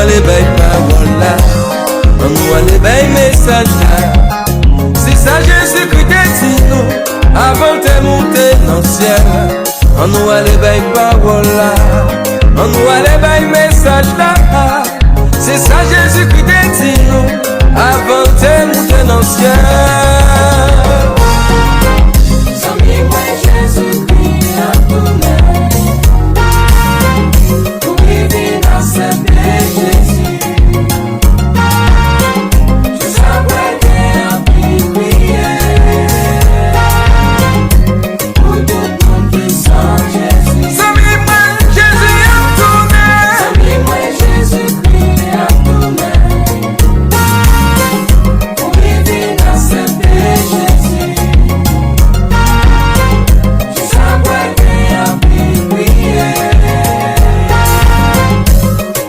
aller belle parole là, on nous aller belle message là. C'est ça Jésus-Christ dit nous, avant de monter dans le ciel. On nous aller belle parole là, on nous aller belle message là. C'est ça Jésus-Christ dit nous, avant de monter dans le ciel. Zanmi, moi Jésus-Christ a tourné. Pour vivre dans cette Jésus. Tu savais bien prier. Pour tout le monde qui sent Jésus. Zanmi, moi Jésus a tourné. Zanmi, moi Jésus-Christ a tourné. Pour vivre dans cette Jésus. Tu savais bien prier.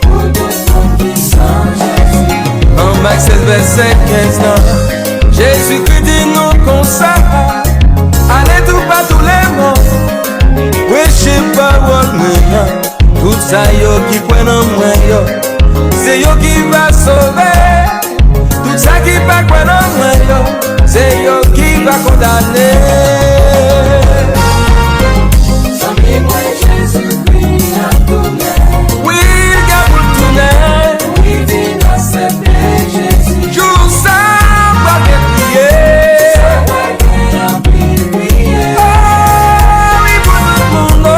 Pour tout le monde qui sent Jésus. En Marc 16, verset 15, non. Jésus-Christ dit nous comme ça. Allez tout par tous les mondes. Prêchez parole maintenant. Tout ça yo qui prennent en moi yo. C'est yo qui va sauver. Tout ça qui va prendre en moi yo. C'est yo qui va condamner. Zanmi, moi Jésus-Christ a tourné. Oui, il y a pour tourner. Pour vivre dans cette Jésus. Jour ça va prier. Savais bien prier. Oh, oui, pour tout le monde.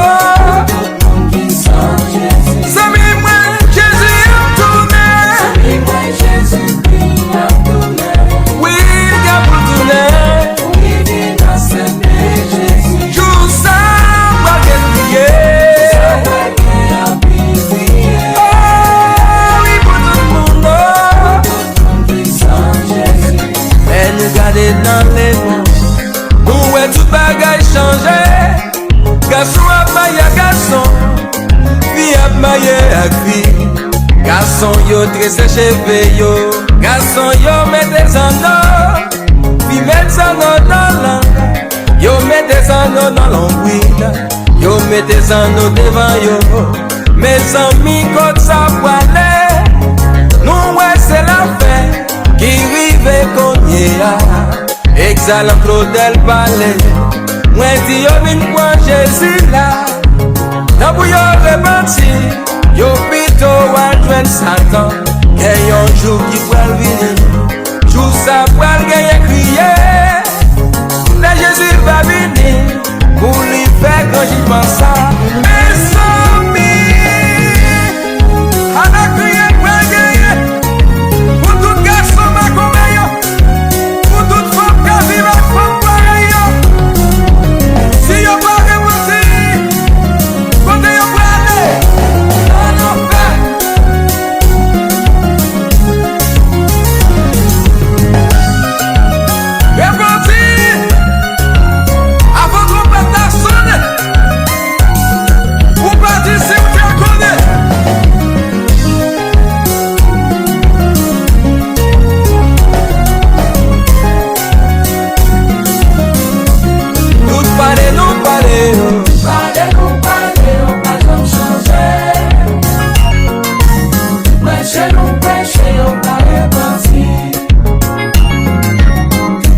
Tout le monde qui sent Jésus. Zanmi, moi Jésus a tourné. Zanmi, moi Jésus-Christ a tourné. Oui, il y a pour tourner. Pour vivre dans cette Jésus. Jour ça va prier. Savais bien prier. Oh, oui, pour tout le monde. Tout le monde qui sent Jésus. Et nous garder dans les mondes. Où est tout bagage changé. Garçon a maillé à garçon. Fille a maillé à fille. Garçon yo tressé cheveux yo. Garçon yo met des anneaux. Fille met des anneaux dans l'angle. Yo met des anneaux dans l'ombrille. Yo met des anneaux devant yo. Mes amis quand ça voilait. Nous ouais c'est la fête qui rive cogner. Exhalant Claudel Palais. Moi dis yo vin pour Jésus là. Dans pour yo repentir. Yo pito à jwenn Satan. Gagne un jour qui pourra venir. Jour ça pourra gagner crier. Là Jésus va venir. Pour lui faire quand j'y pense ça. Mes amis, on a crié pour gagner. Pour tout garçon ma conveillon. Pour toute femme qui vit ma femme pareil. Si yo pas répondu, côté yo pour aller. On en fait. Répondu. Avant qu'on pète la sonne. Ou pas dire si vous te connaissez. Nous parler, nous parler. Parlez, on pas jamais changer. Prêchez, on pas repentir.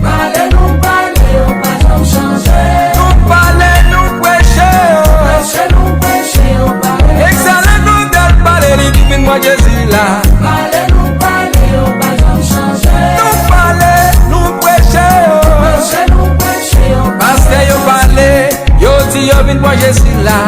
Parlez, on pas jamais changer. Nous parler, nous prêcher. Prêchez, on pas repentir. Excellent nous de parler, il dit moi Jésus là. Parlez, on pas jamais changer. Nous parler, nous prêcher. Prêchez, on Parce que yo parler, yo dit yo vin moi Jésus là.